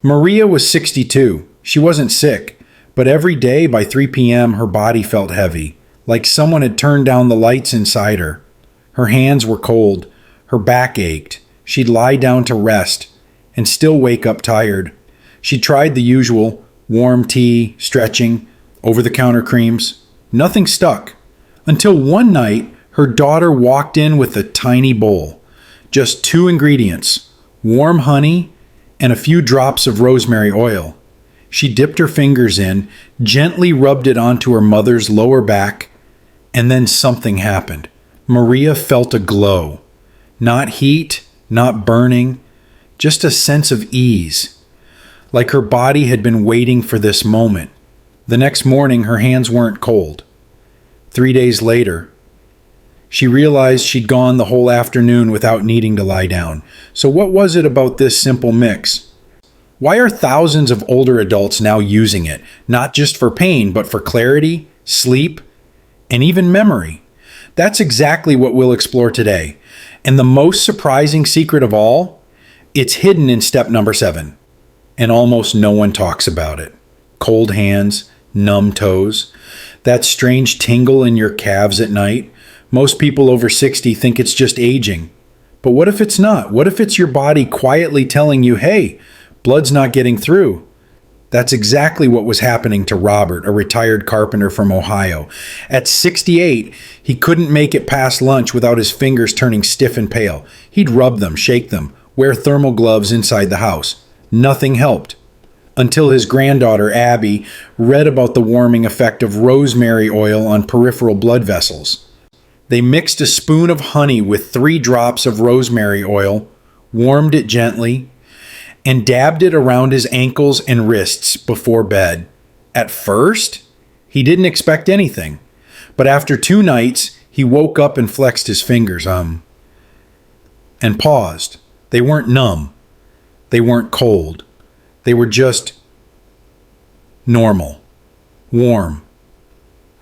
Maria was 62. She wasn't sick, but every day by 3 p.m. her body felt heavy, like someone had turned down the lights inside her. Her hands were cold, her back ached. She'd lie down to rest and still wake up tired. She tried the usual warm tea, stretching, over-the-counter creams. Nothing stuck. Until one night, her daughter walked in with a tiny bowl. Just 2 ingredients, warm honey and a few drops of rosemary oil. She dipped her fingers in, gently rubbed it onto her mother's lower back, and then something happened. Maria felt a glow. Not heat, not burning, just a sense of ease. Like her body had been waiting for this moment. The next morning, her hands weren't cold. 3 days later, she realized she'd gone the whole afternoon without needing to lie down. So what was it about this simple mix? Why are thousands of older adults now using it? Not just for pain, but for clarity, sleep, and even memory. That's exactly what we'll explore today. And the most surprising secret of all, it's hidden in step number 7. And almost no one talks about it. Cold hands, numb toes, that strange tingle in your calves at night. Most people over 60 think it's just aging. But what if it's not? What if it's your body quietly telling you, hey, blood's not getting through? That's exactly what was happening to Robert, a retired carpenter from Ohio. At 68, he couldn't make it past lunch without his fingers turning stiff and pale. He'd rub them, shake them, wear thermal gloves inside the house. Nothing helped. Until his granddaughter, Abby, read about the warming effect of rosemary oil on peripheral blood vessels. They mixed a spoon of honey with 3 drops of rosemary oil, warmed it gently, and dabbed it around his ankles and wrists before bed. At first, he didn't expect anything, but after 2 nights, he woke up and flexed his fingers, and paused. They weren't numb. They weren't cold. They were just normal, warm,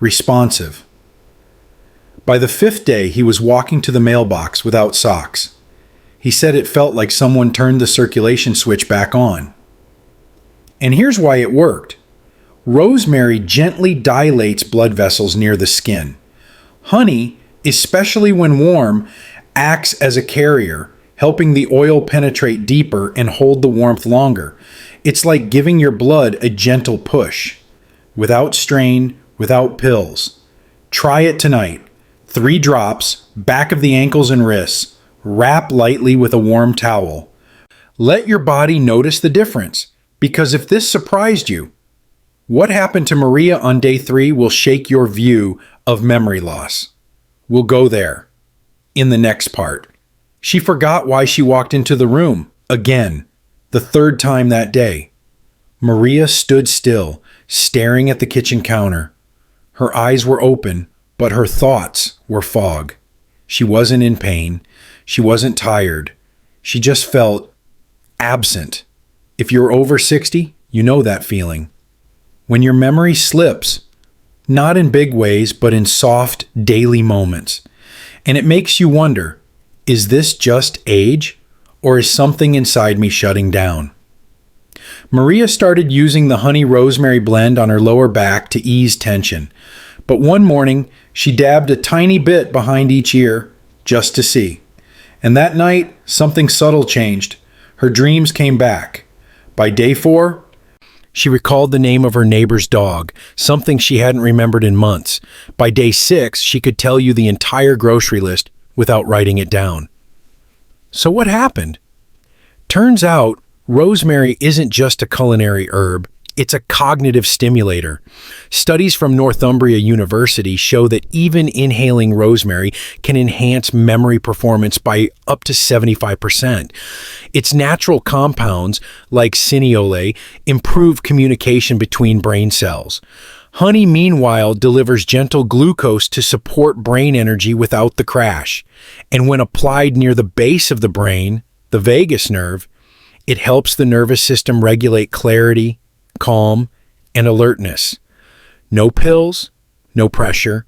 responsive. By the 5th day, he was walking to the mailbox without socks. He said it felt like someone turned the circulation switch back on. And here's why it worked. Rosemary gently dilates blood vessels near the skin. Honey, especially when warm, acts as a carrier, helping the oil penetrate deeper and hold the warmth longer. It's like giving your blood a gentle push. Without strain, without pills. Try it tonight. 3 drops, back of the ankles and wrists. Wrap lightly with a warm towel. Let your body notice the difference, because if this surprised you, what happened to Maria on day 3 will shake your view of memory loss. We'll go there in the next part. She forgot why she walked into the room, again, the 3rd time that day. Maria stood still, staring at the kitchen counter. Her eyes were open, but her thoughts were fog. She wasn't in pain. She wasn't tired. She just felt absent. If you're over 60, you know that feeling. When your memory slips, not in big ways, but in soft, daily moments. And it makes you wonder, is this just age, or is something inside me shutting down? Maria started using the honey rosemary blend on her lower back to ease tension. But one morning, she dabbed a tiny bit behind each ear, just to see. And that night, something subtle changed. Her dreams came back. By day 4, she recalled the name of her neighbor's dog, something she hadn't remembered in months. By day 6, she could tell you the entire grocery list without writing it down. So what happened? Turns out, rosemary isn't just a culinary herb. It's a cognitive stimulator. Studies from Northumbria University show that even inhaling rosemary can enhance memory performance by up to 75%. Its natural compounds, like cineole, improve communication between brain cells. Honey, meanwhile, delivers gentle glucose to support brain energy without the crash. And when applied near the base of the brain, the vagus nerve, it helps the nervous system regulate clarity, calm, and alertness. No pills, no pressure,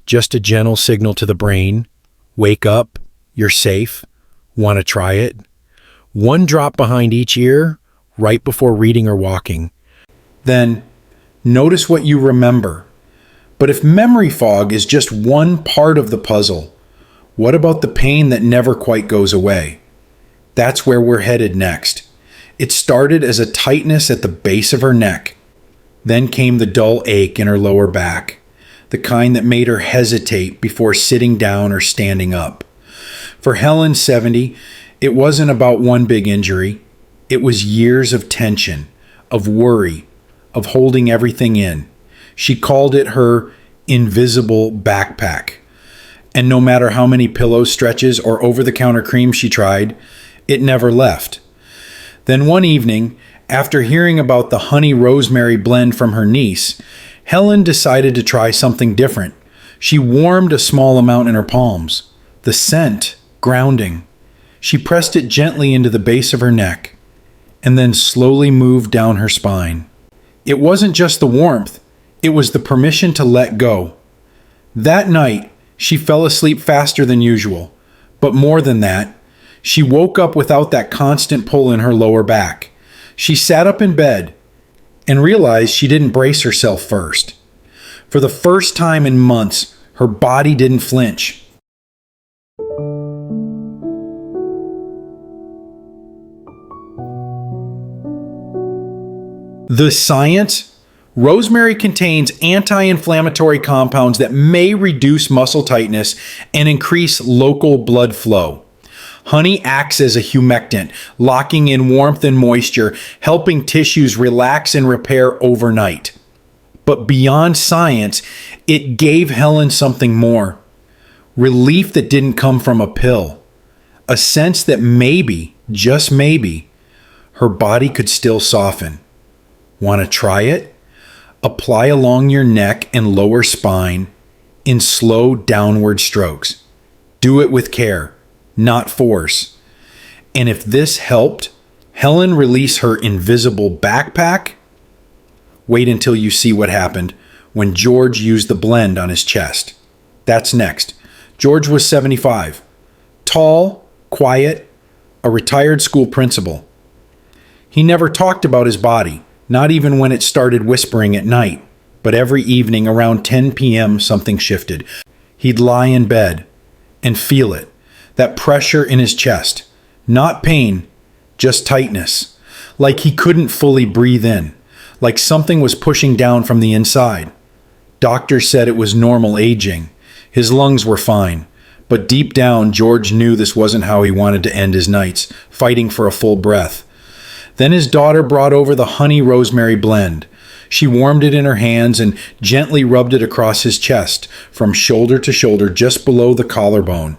just a gentle signal to the brain. Wake up, you're safe. Want to try it? 1 drop behind each ear, right before reading or walking. Then, notice what you remember. But if memory fog is just one part of the puzzle, what about the pain that never quite goes away? That's where we're headed next. It started as a tightness at the base of her neck. Then came the dull ache in her lower back, the kind that made her hesitate before sitting down or standing up. For Helen, 70, it wasn't about one big injury. It was years of tension, of worry, of holding everything in. She called it her invisible backpack. And no matter how many pillow stretches or over-the-counter cream she tried, it never left. Then one evening, after hearing about the honey rosemary blend from her niece, Helen decided to try something different. She warmed a small amount in her palms. The scent, grounding. She pressed it gently into the base of her neck, and then slowly moved down her spine. It wasn't just the warmth, it was the permission to let go. That night, she fell asleep faster than usual, but more than that, she woke up without that constant pull in her lower back. She sat up in bed and realized she didn't brace herself first. For the first time in months, her body didn't flinch. The science? Rosemary contains anti-inflammatory compounds that may reduce muscle tightness and increase local blood flow. Honey acts as a humectant, locking in warmth and moisture, helping tissues relax and repair overnight. But beyond science, it gave Helen something more. Relief that didn't come from a pill. A sense that maybe, just maybe, her body could still soften. Want to try it? Apply along your neck and lower spine in slow downward strokes. Do it with care, not force. And if this helped Helen release her invisible backpack, wait until you see what happened when George used the blend on his chest. That's next. George was 75. Tall, quiet, a retired school principal. He never talked about his body. Not even when it started whispering at night, but every evening around 10 p.m. something shifted. He'd lie in bed and feel it, that pressure in his chest. Not pain, just tightness. Like he couldn't fully breathe in, like something was pushing down from the inside. Doctors said it was normal aging. His lungs were fine, but deep down George knew this wasn't how he wanted to end his nights, fighting for a full breath. Then his daughter brought over the honey rosemary blend. She warmed it in her hands and gently rubbed it across his chest, from shoulder to shoulder, just below the collarbone.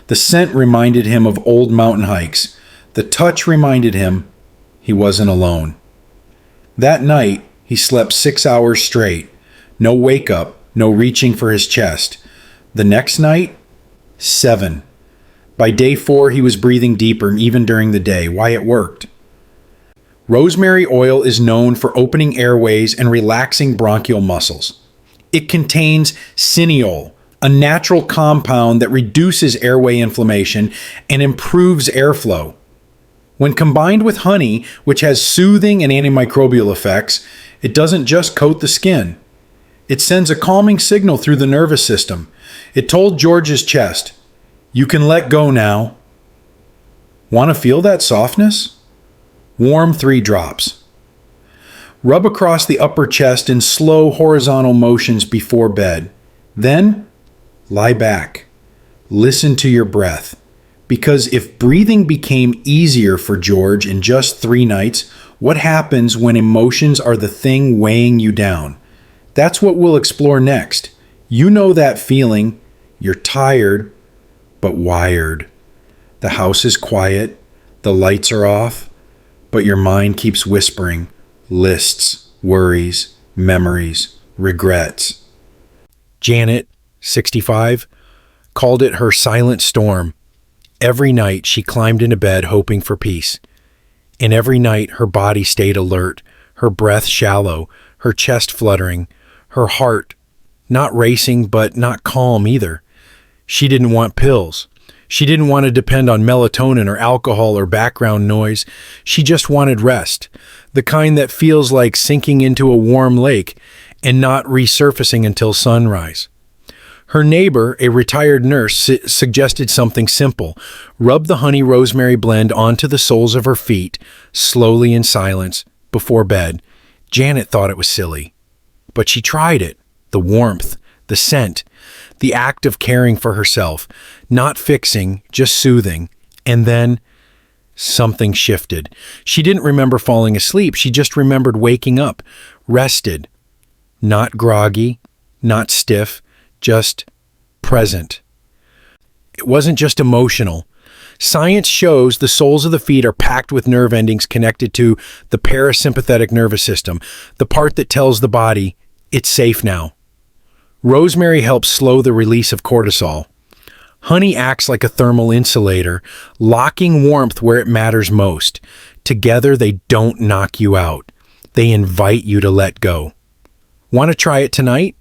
The scent reminded him of old mountain hikes. The touch reminded him he wasn't alone. That night, he slept 6 hours straight. No wake up, no reaching for his chest. The next night, 7. By day 4, he was breathing deeper, even during the day. Why, it worked. Rosemary oil is known for opening airways and relaxing bronchial muscles. It contains cineol, a natural compound that reduces airway inflammation and improves airflow. When combined with honey, which has soothing and antimicrobial effects, it doesn't just coat the skin. It sends a calming signal through the nervous system. It told George's chest, "You can let go now." Want to feel that softness? Warm 3 drops. Rub across the upper chest in slow horizontal motions before bed. Then, lie back. Listen to your breath. Because if breathing became easier for George in just 3 nights, what happens when emotions are the thing weighing you down? That's what we'll explore next. You know that feeling. You're tired, but wired. The house is quiet. The lights are off. But your mind keeps whispering lists, worries, memories, regrets. Janet, 65, called it her silent storm. Every night she climbed into bed hoping for peace. And every night her body stayed alert, her breath shallow, her chest fluttering, her heart not racing but not calm either. She didn't want pills. She didn't want to depend on melatonin or alcohol or background noise. She just wanted rest, the kind that feels like sinking into a warm lake and not resurfacing until sunrise. Her neighbor, a retired nurse, suggested something simple. Rub the honey rosemary blend onto the soles of her feet, slowly in silence, before bed. Janet thought it was silly. But she tried it. The warmth, the scent, the act of caring for herself, not fixing, just soothing. And then something shifted. She didn't remember falling asleep. She just remembered waking up, rested, not groggy, not stiff, just present. It wasn't just emotional. Science shows the soles of the feet are packed with nerve endings connected to the parasympathetic nervous system, the part that tells the body, it's safe now. Rosemary helps slow the release of cortisol. Honey acts like a thermal insulator, locking warmth where it matters most. Together, they don't knock you out. They invite you to let go. Want to try it tonight?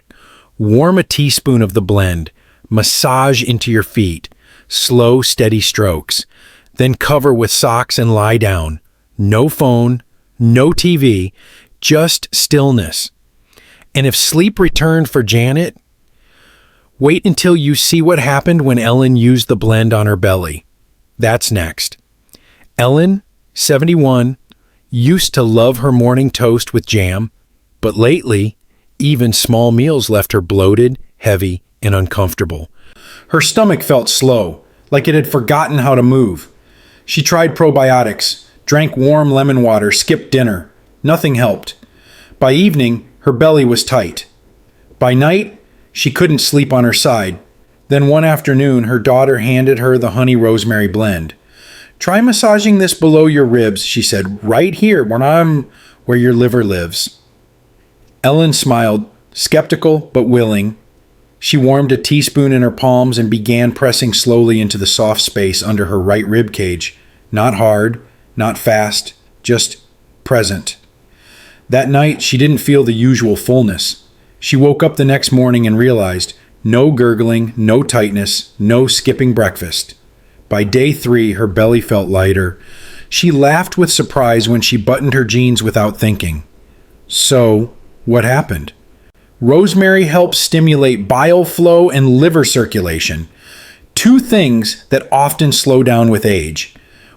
Warm a teaspoon of the blend. Massage into your feet. Slow, steady strokes. Then cover with socks and lie down. No phone, no TV, just stillness. And if sleep returned for Janet, wait until you see what happened when Ellen used the blend on her belly. That's next. Ellen, 71, used to love her morning toast with jam, but lately, even small meals left her bloated, heavy, and uncomfortable. Her stomach felt slow, like it had forgotten how to move. She tried probiotics, drank warm lemon water, skipped dinner. Nothing helped. By evening, her belly was tight. By night, she couldn't sleep on her side. Then one afternoon, her daughter handed her the honey rosemary blend. Try massaging this below your ribs, she said, right here where your liver lives. Ellen smiled, skeptical but willing. She warmed a teaspoon in her palms and began pressing slowly into the soft space under her right rib cage. Not hard, not fast, just present. That night, she didn't feel the usual fullness. She woke up the next morning and realized no gurgling, no tightness, no skipping breakfast. By day 3, her belly felt lighter. She laughed with surprise when she buttoned her jeans without thinking. So, what happened? Rosemary helps stimulate bile flow and liver circulation, 2 things that often slow down with age.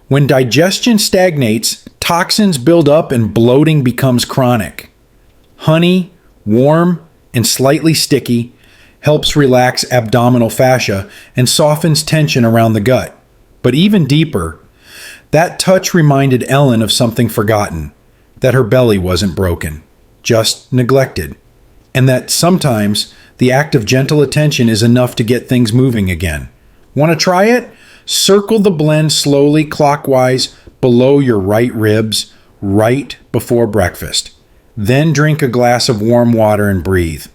When digestion stagnates, toxins build up and bloating becomes chronic. Honey, warm and slightly sticky, helps relax abdominal fascia and softens tension around the gut. But even deeper, that touch reminded Ellen of something forgotten, that her belly wasn't broken, just neglected, and that sometimes the act of gentle attention is enough to get things moving again. Want to try it? Circle the blend slowly clockwise below your right ribs, right before breakfast. Then drink a glass of warm water and breathe.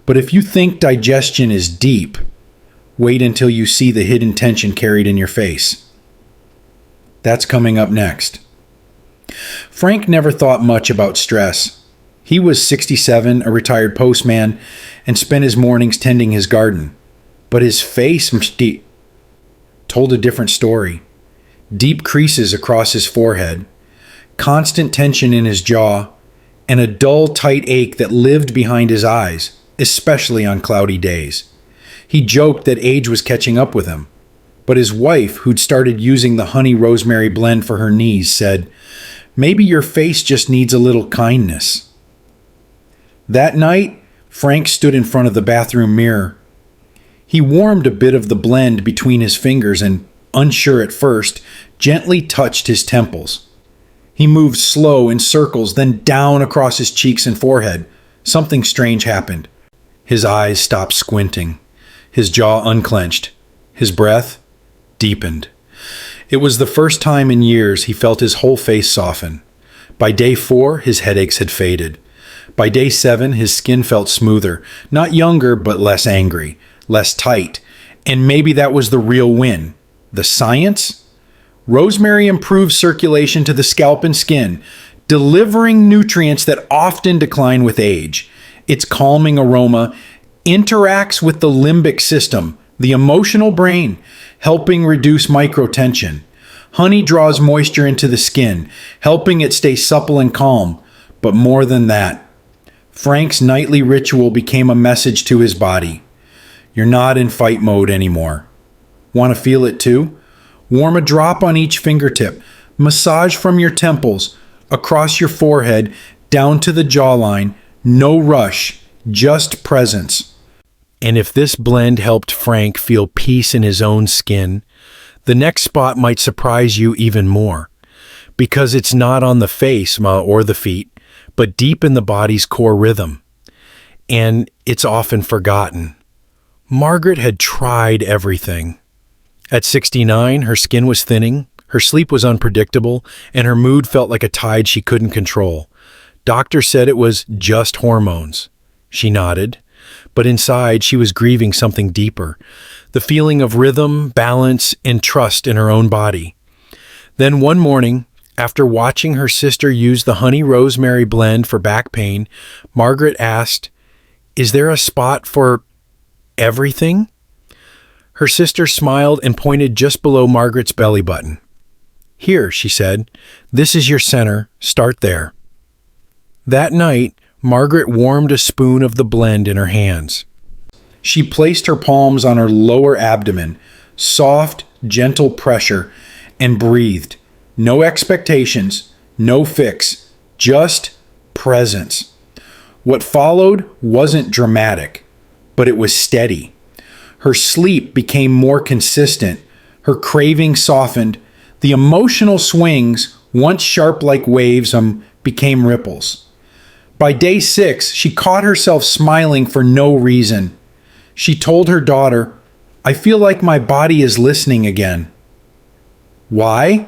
But if you think digestion is deep, wait until you see the hidden tension carried in your face. That's coming up next. Frank never thought much about stress. He was 67, a retired postman, and spent his mornings tending his garden. But his face told a different story. Deep creases across his forehead, constant tension in his jaw, and a dull, tight ache that lived behind his eyes, especially on cloudy days. He joked that age was catching up with him. But his wife, who'd started using the honey rosemary blend for her knees, said, "Maybe your face just needs a little kindness." That night, Frank stood in front of the bathroom mirror. He warmed a bit of the blend between his fingers and, unsure at first, gently touched his temples. He moved slow in circles, then down across his cheeks and forehead. Something strange happened. His eyes stopped squinting. His jaw unclenched. His breath deepened. It was the first time in years he felt his whole face soften. By day 4, his headaches had faded. By day 7, his skin felt smoother, not younger, but less angry, less tight. And maybe that was the real win. The science? Rosemary improved circulation to the scalp and skin, delivering nutrients that often decline with age. Its calming aroma interacts with the limbic system, the emotional brain, helping reduce microtension. Honey draws moisture into the skin, helping it stay supple and calm. But more than that, Frank's nightly ritual became a message to his body. You're not in fight mode anymore. Want to feel it too? Warm a drop on each fingertip. Massage from your temples, across your forehead, down to the jawline. No rush, just presence. And if this blend helped Frank feel peace in his own skin, the next spot might surprise you even more, because it's not on the face or the feet, but deep in the body's core rhythm. And it's often forgotten. Margaret had tried everything. At 69, her skin was thinning, her sleep was unpredictable, and her mood felt like a tide she couldn't control. Doctors said it was just hormones. She nodded, but inside she was grieving something deeper, the feeling of rhythm, balance, and trust in her own body. Then one morning, after watching her sister use the honey rosemary blend for back pain, Margaret asked, "Is there a spot for everything?" Her sister smiled and pointed just below Margaret's belly button. "Here," she said, "this is your center. Start there." That night, Margaret warmed a spoon of the blend in her hands. She placed her palms on her lower abdomen, soft, gentle pressure, and breathed. No expectations, no fix, just presence. What followed wasn't dramatic, but it was steady. Her sleep became more consistent, her craving softened, the emotional swings, once sharp like waves, became ripples. By day 6, she caught herself smiling for no reason. She told her daughter, "I feel like my body is listening again." Why?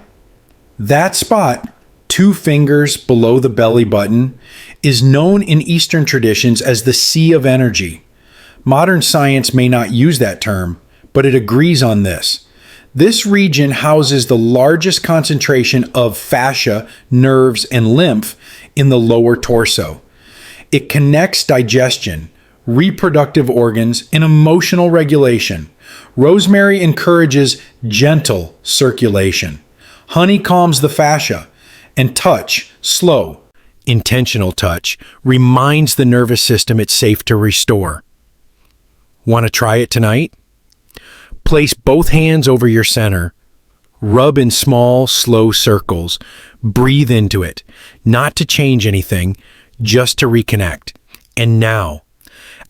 That spot, 2 fingers below the belly button, is known in Eastern traditions as the sea of energy. Modern science may not use that term, but it agrees on this. This region houses the largest concentration of fascia, nerves, and lymph in the lower torso. It connects digestion, reproductive organs, and emotional regulation. Rosemary encourages gentle circulation. Honey calms the fascia, and touch, slow, intentional touch, reminds the nervous system it's safe to restore. Want to try it tonight? Place both hands over your center. Rub in small, slow circles. Breathe into it, not to change anything, just to reconnect. And now,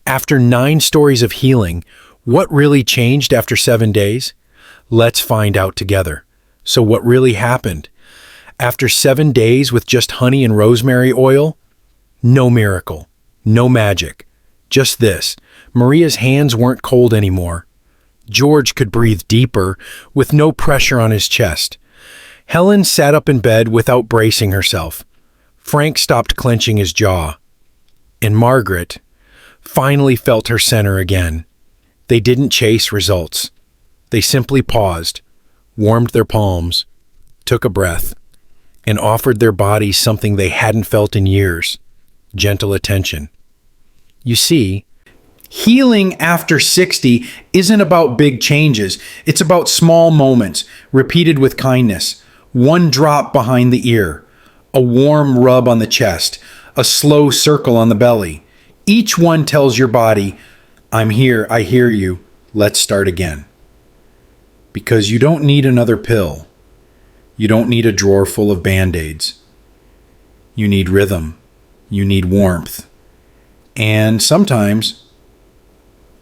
after 9 stories of healing, what really changed after 7 days? Let's find out together. So what really happened? After 7 days with just honey and rosemary oil? No miracle, no magic. Just this: Maria's hands weren't cold anymore. George could breathe deeper, with no pressure on his chest. Helen sat up in bed without bracing herself. Frank stopped clenching his jaw. And Margaret finally felt her center again. They didn't chase results. They simply paused, warmed their palms, took a breath, and offered their bodies something they hadn't felt in years: gentle attention. You see, healing after 60 isn't about big changes. It's about small moments, repeated with kindness. One drop behind the ear, a warm rub on the chest, a slow circle on the belly. Each one tells your body, "I'm here, I hear you, let's start again." Because you don't need another pill. You don't need a drawer full of Band-Aids. You need rhythm. You need warmth. And sometimes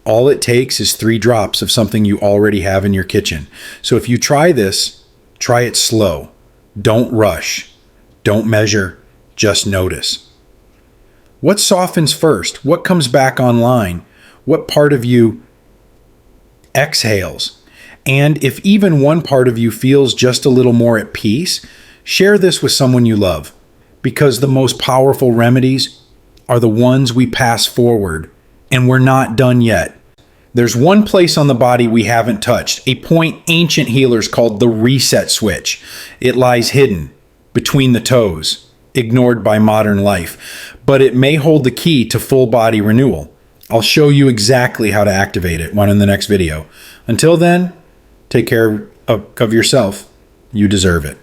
all it takes is 3 drops of something you already have in your kitchen. So if you try this, try it slow. Don't rush. Don't measure. Just notice. What softens first? What comes back online? What part of you exhales? And if even one part of you feels just a little more at peace, share this with someone you love. Because the most powerful remedies are the ones we pass forward, and we're not done yet. There's one place on the body we haven't touched, a point ancient healers called the reset switch. It lies hidden between the toes. ignored by modern life, but it may hold the key to full body renewal. I'll show you exactly how to activate it in the next video. Until then, take care of yourself. You deserve it.